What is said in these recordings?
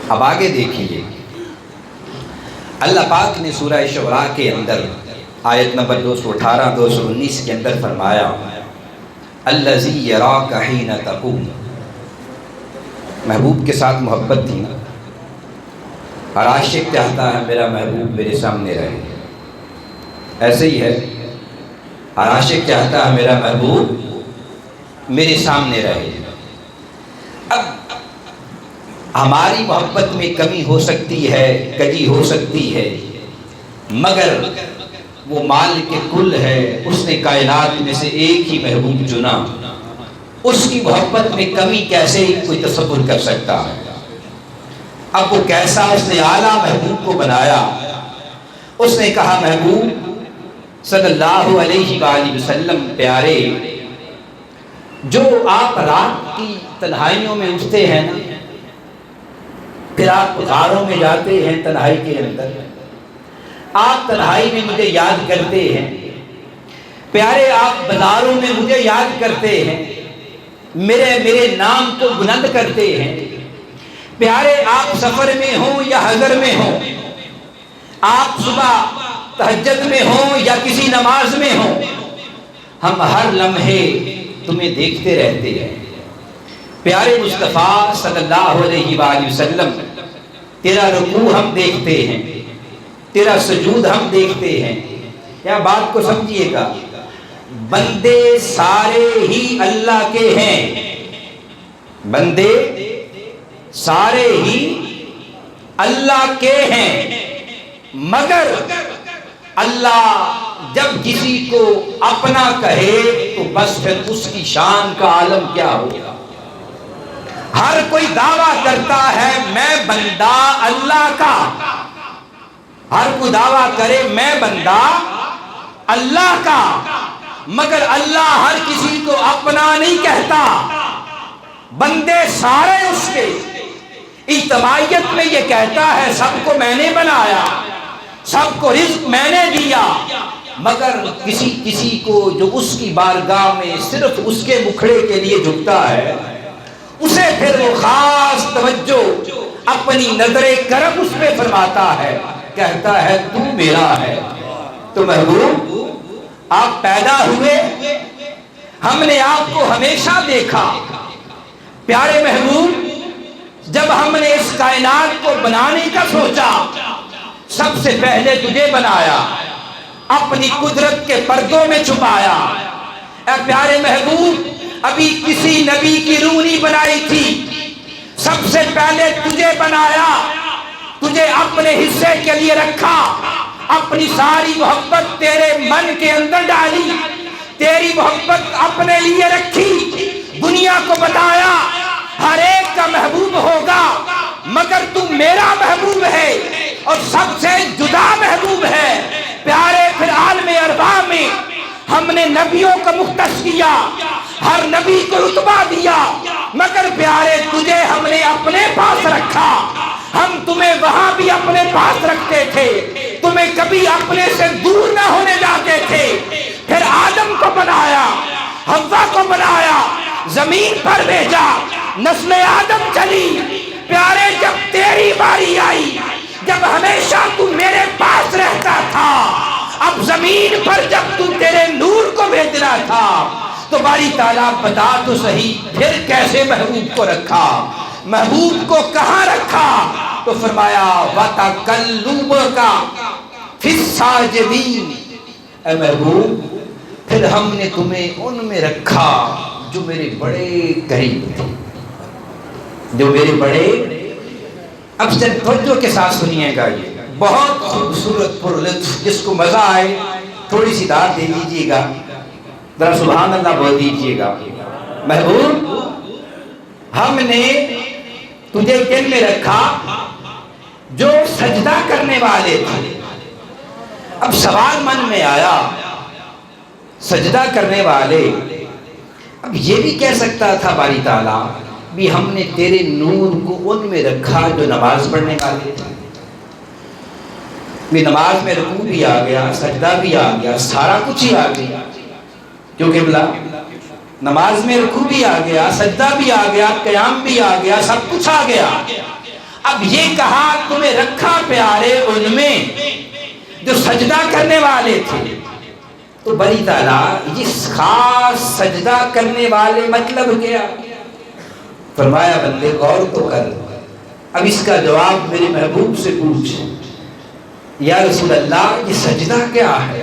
اب آگے دیکھیے، اللہ پاک نے سورہ شعراء کے اندر آیت نمبر 218 219 کے اندر فرمایا الذی یراک حین تقوم۔ محبوب کے ساتھ محبت تھی نا، اور عاشق چاہتا ہے میرا محبوب میرے سامنے رہے، ایسے ہی ہے، اور عاشق چاہتا ہے میرا محبوب میرے سامنے رہے۔ اب ہماری محبت میں کمی ہو سکتی ہے، کجی ہو سکتی ہے، مگر وہ مالک کل ہے، اس نے کائنات میں سے ایک ہی محبوب چنا، اس کی محبت میں کمی کیسے کوئی تصور کر سکتا ہے؟ اب وہ کیسا اس نے اعلیٰ محبوب کو بنایا، اس نے کہا محبوب صلی اللہ علیہ وآلہ وسلم پیارے، جو آپ رات کی تنہائیوں میں اٹھتے ہیں نا، پھر آپ غاروں میں جاتے ہیں تنہائی کے اندر، آپ تنہائی میں مجھے یاد کرتے ہیں پیارے، آپ بازاروں میں مجھے یاد کرتے ہیں، میرے نام کو بلند کرتے ہیں پیارے، آپ سفر میں ہوں یا حضر میں ہوں، آپ صبح تہجد میں ہوں یا کسی نماز میں ہوں، ہم ہر لمحے تمہیں دیکھتے رہتے ہیں پیارے مصطفیٰ صلی اللہ علیہ وآلہ وسلم۔ تیرا رکوع ہم دیکھتے ہیں، تیرا سجود ہم دیکھتے ہیں۔ یا بات کو سمجھیے گا، بندے سارے ہی اللہ کے ہیں، بندے سارے ہی اللہ کے ہیں، مگر اللہ جب کسی کو اپنا کہے تو بس پھر اس کی شان کا عالم کیا ہوگا۔ ہر کوئی دعویٰ کرتا ہے میں بندہ اللہ کا، ہر کوئی دعویٰ کرے میں بندہ اللہ کا، مگر اللہ ہر کسی کو اپنا نہیں کہتا، بندے سارے اس کے۔ اجتماعیت میں یہ کہتا ہے سب کو میں نے بنایا، سب کو رزق میں نے دیا، مگر کسی کو جو اس کی بارگاہ میں صرف اس کے مکھڑے کے لیے جھکتا ہے، اسے پھر وہ خاص توجہ اپنی نظر کرم اس پہ فرماتا ہے، کہتا ہے تو میرا ہے۔ تو محبوب آپ پیدا ہوئے، ہم نے آپ کو ہمیشہ دیکھا پیارے محبوب، جب ہم نے اس کائنات کو بنانے کا سوچا سب سے پہلے تجھے بنایا، اپنی قدرت کے پردوں میں چھپایا۔ اے پیارے محبوب ابھی کسی نبی کی روح نہیں بنائی تھی، سب سے پہلے تجھے بنایا، تجھے اپنے حصے کے لیے رکھا، اپنی ساری محبت تیرے من کے اندر ڈالی، تیری محبت اپنے لیے رکھی، دنیا کو بتایا ہر ایک کا محبوب ہوگا مگر تو میرا محبوب ہے اور سب سے جدا محبوب ہے پیارے۔ پھر عالم ارواح میں ہم نے نبیوں کو مختص کیا، ہر نبی کو رتبہ دیا، مگر پیارے تجھے ہم نے اپنے پاس رکھا، ہم تمہیں وہاں بھی اپنے پاس رکھتے تھے، تمہیں کبھی اپنے سے دور نہ ہونے جاتے تھے۔ پھر آدم کو بنایا، حوا کو بنایا، زمین پر بھیجا، نسل آدم چلی پیارے۔ جب تیری باری آئی، جب ہمیشہ تو میرے پاس رہتا تھا، اب زمین پر جب تو تیرے نور کو بھیجنا تھا تو باری تعالیٰ بتا تو صحیح پھر کیسے محبوب کو رکھا، محبوب کو کہاں رکھا؟ تو فرمایا وَتَقَلُّبَكَ فِي السَّاجِدِينَ، اے محبوب پھر ہم نے تمہیں ان میں رکھا جو میرے بڑے قریب تھے، جو میرے بڑے۔ اب سے توجہ کے ساتھ سنیے گا، یہ بہت خوبصورت پر لطف، جس کو مزہ آئے تھوڑی سی داد دے دیجیے گا، ذرا سبحان اللہ بول دیجیے گا۔ محبوب ہم نے تجھے کن میں رکھا؟ جو سجدہ کرنے والے تھے۔ اب سوال من میں آیا، سجدہ کرنے والے، اب یہ بھی کہہ سکتا تھا باری تعالیٰ بھی ہم نے تیرے نور کو ان میں رکھا جو نماز پڑھنے والے تھے، بھی نماز میں رکوع بھی آ گیا، سجدہ بھی آ گیا، سارا کچھ ہی آ گیا، کیونکہ بلا نماز میں رکوع بھی آ گیا، سجدہ بھی آ گیا، قیام بھی آ گیا، سب کچھ آ گیا۔ اب یہ کہا تمہیں رکھا پیارے ان میں جو سجدہ کرنے والے تھے. تو بری تعالیٰ یہ خاص سجدہ کرنے والے مطلب کیا؟ فرمایا بندے غور تو کر، اب اس کا جواب میرے محبوب سے پوچھ، یا رسول اللہ یہ سجدہ کیا ہے؟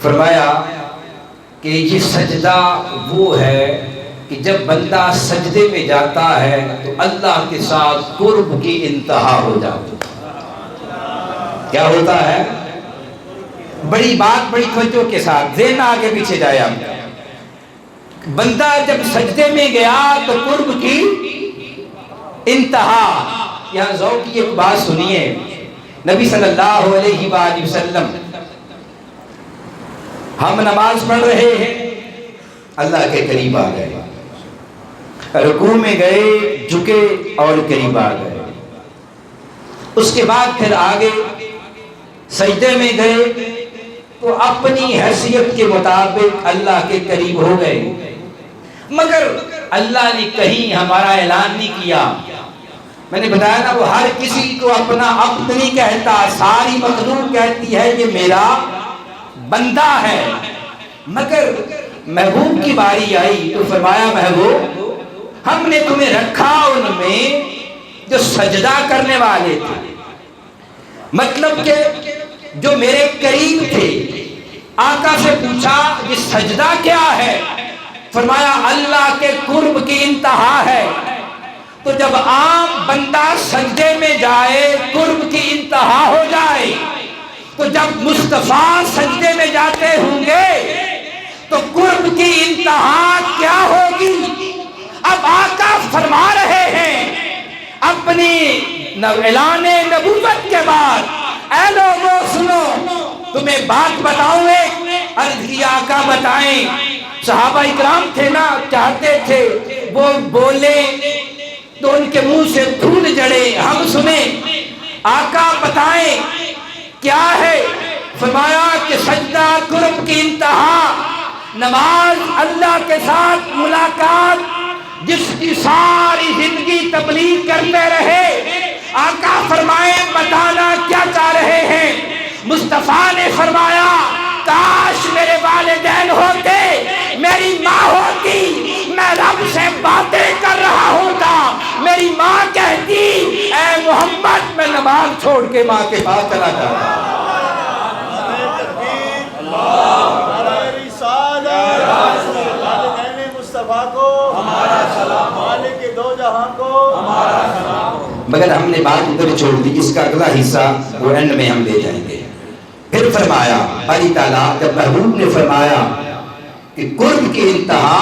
فرمایا کہ یہ سجدہ وہ ہے کہ جب بندہ سجدے میں جاتا ہے تو اللہ کے ساتھ قرب کی انتہا ہو جاتی. کیا ہوتا ہے؟ بڑی بات بڑی توجہ کے ساتھ ذہن آگے پیچھے جایا. بندہ جب سجدے میں گیا تو قرب کی انتہا. یہاں ذوق کی ایک بات سنیے، نبی صلی اللہ علیہ وآلہ وسلم، ہم نماز پڑھ رہے ہیں، اللہ کے قریب آ گئے، رکوع میں گئے، جھکے اور قریب آ گئے. اس کے بعد پھر آگے سجدے میں گئے تو اپنی حیثیت کے مطابق اللہ کے قریب ہو گئے، مگر اللہ نے کہیں ہمارا اعلان نہیں کیا. میں نے بتایا نا، وہ ہر کسی کو اپنا عبد نہیں کہتا، ساری مخلوق کہتی ہے یہ میرا بندہ ہے. مگر محبوب کی باری آئی تو فرمایا محبوب ہم نے تمہیں رکھا ان میں جو سجدہ کرنے والے تھے، مطلب کہ جو میرے قریب تھے. آقا سے پوچھا یہ سجدہ کیا ہے؟ فرمایا اللہ کے قرب کی انتہا ہے. تو جب عام بندہ سجدے میں جائے قرب کی انتہا ہو جائے، تو جب مصطفیٰ سجدے میں جاتے ہوں گے تو قرب کی انتہا کیا ہوگی؟ اب آقا فرما رہے ہیں اپنی اعلان نبوت کے بعد، اے لوگوں سنو تمہیں بات بتاؤں. ایک عرض کی آقا بتائیں. صحابہ اکرام تھے نا، چاہتے تھے وہ بولے تو ان کے منہ سے دھول جڑے، ہم سنیں. آقا بتائیں کیا ہے؟ فرمایا کہ سجدہ قرب کی انتہا، نماز اللہ کے ساتھ ملاقات، جس کی ساری زندگی تبلیغ کرتے رہے. آقا فرمائے بتانا کیا چاہ رہے ہیں؟ مصطفیٰ نے فرمایا کاش میرے والدین ہوتے، میری ماں ہوتی، میں رب سے باتیں کر رہا ہوتا، میری ماں کہتی اے محمد میں نماز چھوڑ کے ماں کے پاس چلا جاتا. مگر ہم نے بات ادھر چھوڑ دی، اس کا اگلا حصہ وہ اینڈ میں ہم لے جائیں گے. پھر فرمایا باری تعالیٰ جب محبوب نے فرمایا کہ قرب کی انتہا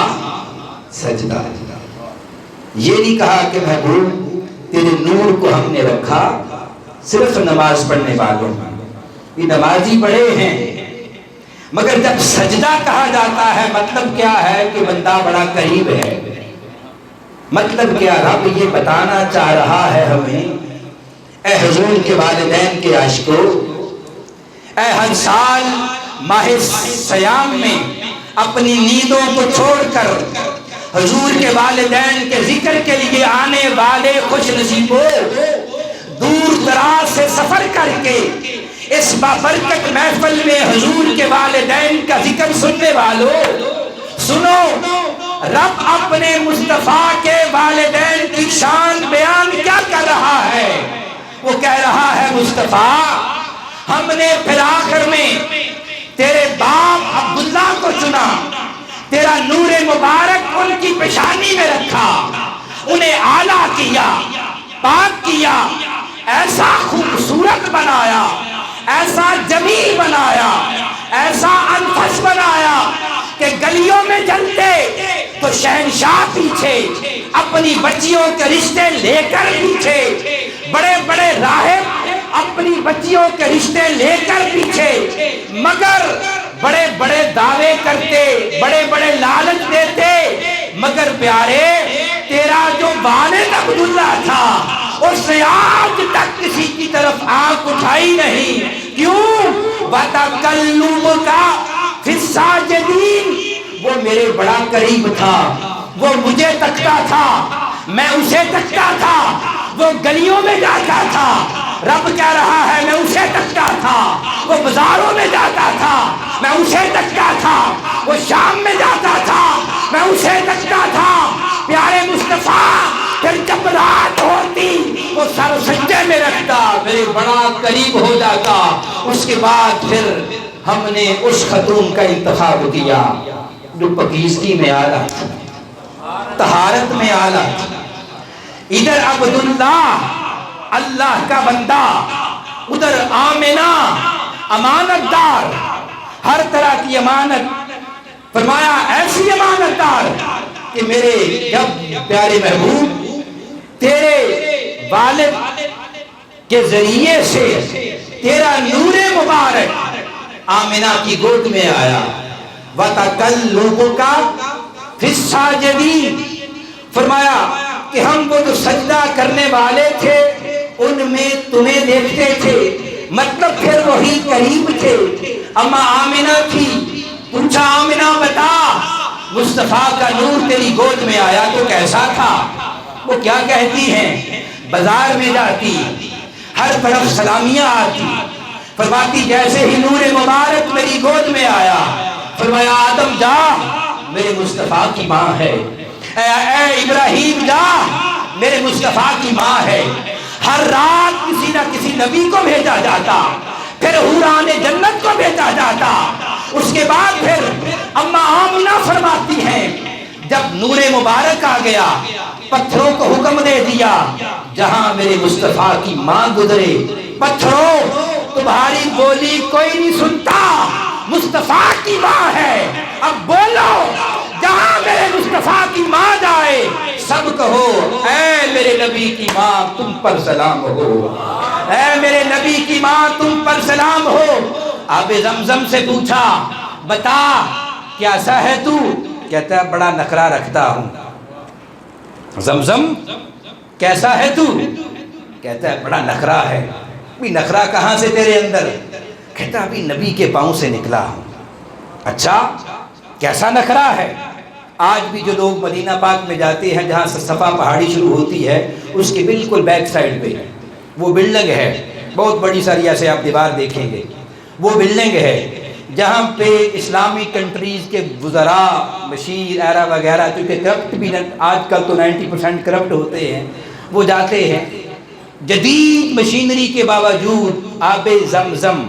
سجدہ، یہ نہیں کہا کہ محبوب تیرے نور کو ہم نے رکھا صرف نماز پڑھنے والوں، یہ نمازی بڑے ہیں، مگر جب سجدہ کہا جاتا ہے مطلب کیا ہے کہ بندہ بڑا قریب ہے. مطلب کیا؟ رب یہ بتانا چاہ رہا ہے ہمیں، اے حضور کے والدین کے عاشقو، اے ہر سال ماہ سیام میں اپنی نیندوں کو چھوڑ کر حضور کے والدین کے ذکر کے لیے آنے والے خوش نصیبوں، دور دراز سے سفر کر کے اس بابرکت محفل میں حضور کے والدین کا ذکر سننے والوں، سنو رب اپنے مصطفیٰ کے والدین کی شان بیان کیا کر رہا ہے. وہ کہہ رہا ہے مصطفیٰ ہم نے پھر آخر میں تیرے باپ عبداللہ کو چنا، تیرا نور مبارک ان کی پیشانی میں رکھا، انہیں اعلیٰ کیا، پاک کیا، ایسا خوبصورت بنایا، ایسا جمیل بنایا، ایسا انفس بنایا کہ گلیوں میں چلتے تو شہنشاہ پیچھے، اپنی بچیوں کے رشتے لے کر پیچھے، بڑے بڑے راہب اپنی بچیوں کے رشتے لے کر پیچھے، مگر بڑے بڑے دعوے کرتے، بڑے بڑے لالچ دیتے، مگر پیارے تیرا جو والد عبداللہ تھا اس نے آج تک کسی کی طرف آنکھ اٹھائی نہیں. کیوں؟ وَتَقَلُّبُكَ فِي السَّاجِدِينَ، وہ میرے بڑا قریب تھا، وہ مجھے تکتا تھا، میں اسے تکتا تھا، وہ گلیوں میں جاتا تھا، رب کہہ رہا ہے میں اسے تکتا تھا، وہ بازاروں میں جاتا تھا، میں اسے تکتا تھا، وہ شام میں جاتا تھا، میں اسے تکتا تھا۔ پیارے مصطفیٰ پھر جب رات ہوتی وہ سر سجدے میں رکھتا، میرے بڑا قریب ہو جاتا۔ اس کے بعد پھر ہم نے اس خاتون کا انتخاب کیا جو پاکیزگی میں اعلیٰ تھی، طہارت میں اعلیٰ تھی۔ ادھر عبداللہ اللہ کا بندہ، ادھر آمنہ امانت دار، ہر طرح کی امانت، فرمایا ایسی امانت دار کہ میرے جب پیارے محبوب تیرے والد کے ذریعے سے تیرا نور مبارک آمنہ کی گود میں آیا، وَتَقَلُّبُكَ فِي السَّاجِدِينَ، فرمایا کہ ہم وہ جو سجدہ کرنے والے تھے ان میں تمہیں دیکھتے تھے، مطلب پھر وہی قریب تھے۔ اما آمنہ تھی، پوچھا آمنہ بتا مصطفیٰ کا نور تیری گود میں آیا تو کیسا تھا؟ وہ کیا کہتی ہیں؟ بازار میں جاتی، ہر طرف سلامیاں آتی، فرماتی جیسے ہی نور مبارک میری گود میں آیا، فرمایا آدم جا میرے مصطفیٰ کی ماں ہے، اے ابراہیم جا میرے مصطفیٰ کی ماں ہے۔ ہر رات کسی نہ کسی نبی کو بھیجا جاتا، پھر حوران جنت کو بھیجا جاتا۔ اس کے بعد پھر اما آمنہ فرماتی ہیں جب نور مبارک آ گیا پتھروں کو حکم دے دیا جہاں میرے مصطفیٰ کی ماں گزرے، پتھروں تمہاری بولی کوئی نہیں سنتا، مصطفیٰ کی ماں ہے، اب بولو جہاں میرے مصطفیٰ کی ماں جائے سب کہو اے میرے نبی کی ماں تم پر سلام ہو، اے میرے نبی کی ماں تم پر سلام ہو۔ آب زمزم سے پوچھا بتا کیسا ہے تو؟ کہتا ہے بڑا نخرہ رکھتا ہوں۔ زمزم کیسا ہے تو؟ کہتا ہے بڑا نخرہ ہے۔ بھی نخرہ کہاں سے تیرے اندر؟ کہتا ابھی نبی کے پاؤں سے نکلا ہوں۔ اچھا کیسا نخرہ ہے؟ آج بھی جو لوگ مدینہ پاک میں جاتے ہیں جہاں سے صفا پہاڑی شروع ہوتی ہے اس کے بالکل بیک سائڈ پہ وہ بلڈنگ ہے، بہت بڑی ساری، ایسے آپ دیوار دیکھیں گے، وہ بلڈنگ ہے جہاں پہ اسلامی کنٹریز کے وزراء مشیر ایرا وغیرہ، کیونکہ کرپٹ بھی آج کل تو 90% کرپٹ ہوتے ہیں، وہ جاتے ہیں۔ جدید مشینری کے باوجود آب زمزم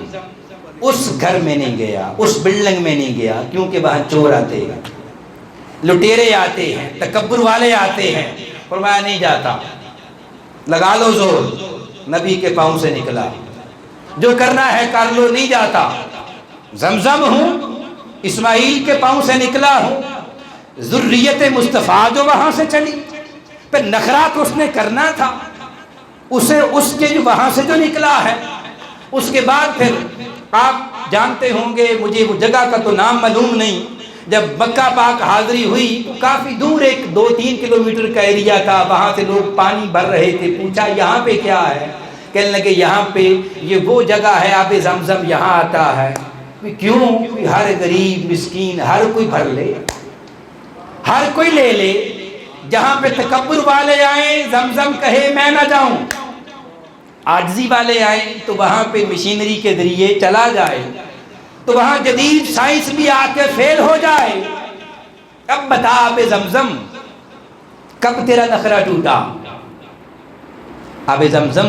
اس گھر میں نہیں گیا، اس بلڈنگ میں نہیں گیا، کیونکہ وہاں چور آتے ہیں، لٹیرے آتے ہیں، تکبر والے آتے ہیں، فرمایا نہیں جاتا، لگا لو زور، نبی کے پاؤں سے نکلا، جو کرنا ہے کر لو، نہیں جاتا، زمزم ہوں، اسماعیل کے پاؤں سے نکلا ہوں، ذریت مصطفیٰ جو وہاں سے چلی، پھر نخرہ تو اس نے کرنا تھا، اسے اس کے جو وہاں سے جو نکلا ہے۔ اس کے بعد پھر آپ جانتے ہوں گے، مجھے وہ جگہ کا تو نام معلوم نہیں، جب مکہ پاک حاضری ہوئی تو کافی دور ایک 2-3 کلومیٹر کا ایریا تھا، وہاں سے لوگ پانی بھر رہے تھے، پوچھا یہاں پہ کیا ہے؟ کہنے لگے یہاں پہ یہ وہ جگہ ہے آب زمزم یہاں آتا ہے۔ کیوں؟ ہر غریب مسکین ہر کوئی بھر لے، ہر کوئی لے لے، جہاں پہ تکبر والے آئیں زمزم کہے میں نہ جاؤں، عاجزی والے آئیں تو وہاں پہ مشینری کے ذریعے چلا جائے، تو وہاں جدید سائنس بھی آ کے فیل ہو جائے۔ اب بتا آب زمزم کب تیرا نخرہ ٹوٹا؟ آب زمزم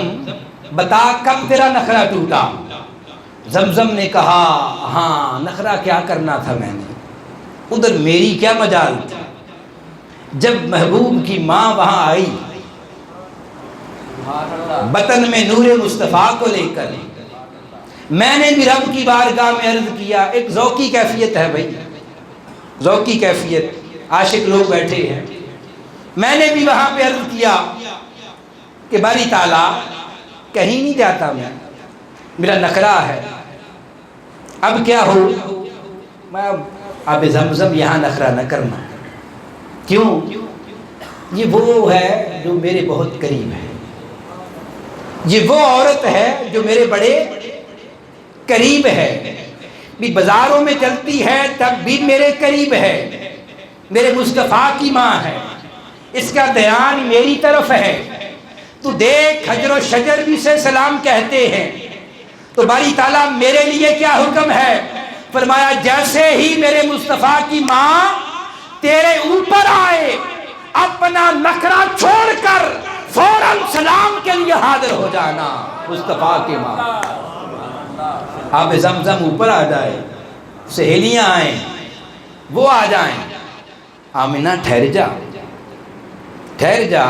بتا کب تیرا نخرہ ٹوٹا؟ زمزم نے کہا ہاں نخرہ کیا کرنا تھا میں نے، ادھر میری کیا مجال تھی۔ جب محبوب کی ماں وہاں آئی بطن میں نور مصطفیٰ کو لے کر، میں نے بھی رب کی بارگاہ میں عرض کیا، ایک ذوقی کیفیت ہے بھائی، ذوقی کیفیت، عاشق لوگ بیٹھے ہیں، میں نے بھی وہاں پہ عرض کیا کہ باری تعالیٰ کہیں نہیں جاتا، میں میرا نخرہ ہے، اب کیا ہو؟ میں آب زمزم یہاں نخرہ نہ کرنا۔ کیوں؟ یہ وہ ہے جو میرے بہت قریب ہے، یہ وہ عورت ہے جو میرے بڑے قریب ہے، بھی بازاروں میں چلتی ہے تب بھی میرے قریب ہے، میرے مصطفیٰ کی ماں ہے، اس کا دھیان میری طرف ہے، تو دیکھ حجر و شجر بھی سے سلام کہتے ہیں۔ تو باری تعالیٰ میرے لیے کیا حکم ہے؟ فرمایا جیسے ہی میرے مصطفیٰ کی ماں تیرے اوپر آئے، اپنا نخرہ چھوڑ کر فوراً سلام کے لیے حاضر ہو جانا۔ مصطفیٰ کی ماں آب زمزم اوپر آ جائے، سہیلیاں آئیں، وہ آ جائیں، آمنہ ٹھہر جا،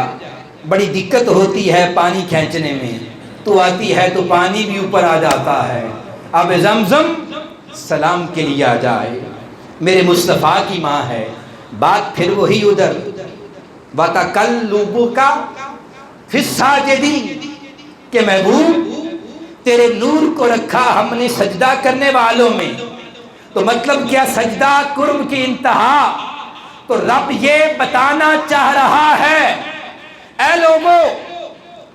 بڑی دقت ہوتی ہے پانی کھینچنے میں، تو آتی ہے تو پانی بھی اوپر آ جاتا ہے، آب زمزم سلام کے لیے آ جائے، میرے مصطفیٰ کی ماں ہے۔ بات پھر وہی ادھر، وَتَقَلُّبُكَ فِي السَّاجِدِينَ کہ محبوب تیرے نور کو رکھا ہم نے سجدہ کرنے والوں میں۔ تو مطلب کیا؟ سجدہ قرب کی انتہا۔ تو رب یہ بتانا چاہ رہا ہے، اے لوگو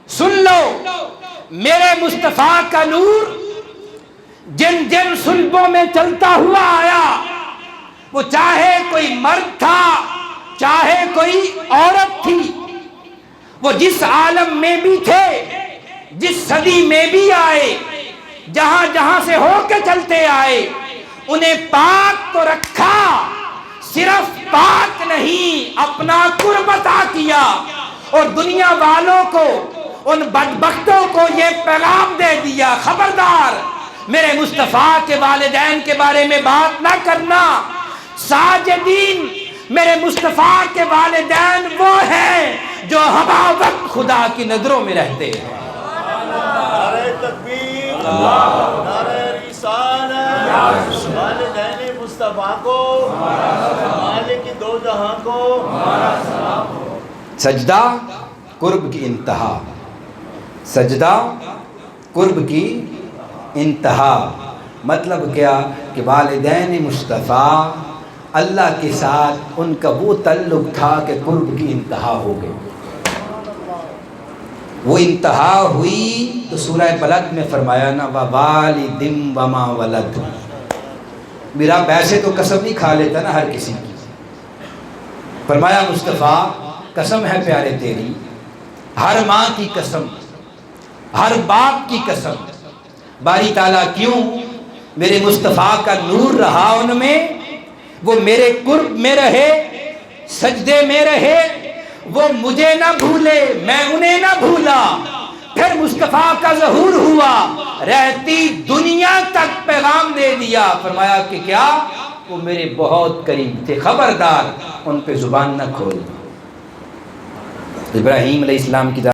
سن لو، میرے مصطفیٰ کا نور جن جن صلبوں میں چلتا ہوا آیا، وہ چاہے کوئی مرد تھا چاہے کوئی عورت تھی، وہ جس عالم میں بھی تھے، جس صدی میں بھی آئے، جہاں جہاں سے ہو کے چلتے آئے، انہیں پاک تو رکھا، صرف پاک نہیں اپنا قرب عطا کیا، اور دنیا والوں کو، ان بدبختوں کو یہ پیغام دے دیا، خبردار میرے مصطفیٰ کے والدین کے بارے میں بات نہ کرنا۔ ساجدین میرے مصطفیٰ کے والدین وہ ہیں جو ہوا وقت خدا کی نظروں میں رہتے ہیں۔ نعرہ تکبیر، نعرہ رسالت، والدین مصطفیٰ کو، مالک دو جہاں کو سجدہ قرب کی انتہا، سجدہ قرب کی انتہا مطلب کیا؟ کہ والدین مصطفیٰ اللہ کے ساتھ ان کا وہ تعلق تھا کہ قرب کی انتہا ہو گئی۔ وہ انتہا ہوئی تو سورہ بلد میں فرمایا نا وَوَالِدٍ وَمَا وَلَدٍ۔ میرا ویسے تو قسم نہیں کھا لیتا نا ہر کسی کی، فرمایا مصطفیٰ قسم ہے پیارے تیری، ہر ماں کی قسم، ہر باپ کی قسم۔ باری تعالیٰ کیوں؟ میرے مصطفیٰ کا نور رہا ان میں، وہ میرے قرب میں رہے، سجدے میں رہے، وہ مجھے نہ بھولے میں انہیں نہ بھولا، پھر مصطفیٰ کا ظہور ہوا، رہتی دنیا تک پیغام دے دیا، فرمایا کہ کیا؟ وہ میرے بہت قریب تھے، خبردار ان پہ زبان نہ کھول۔ ابراہیم علیہ السلام کی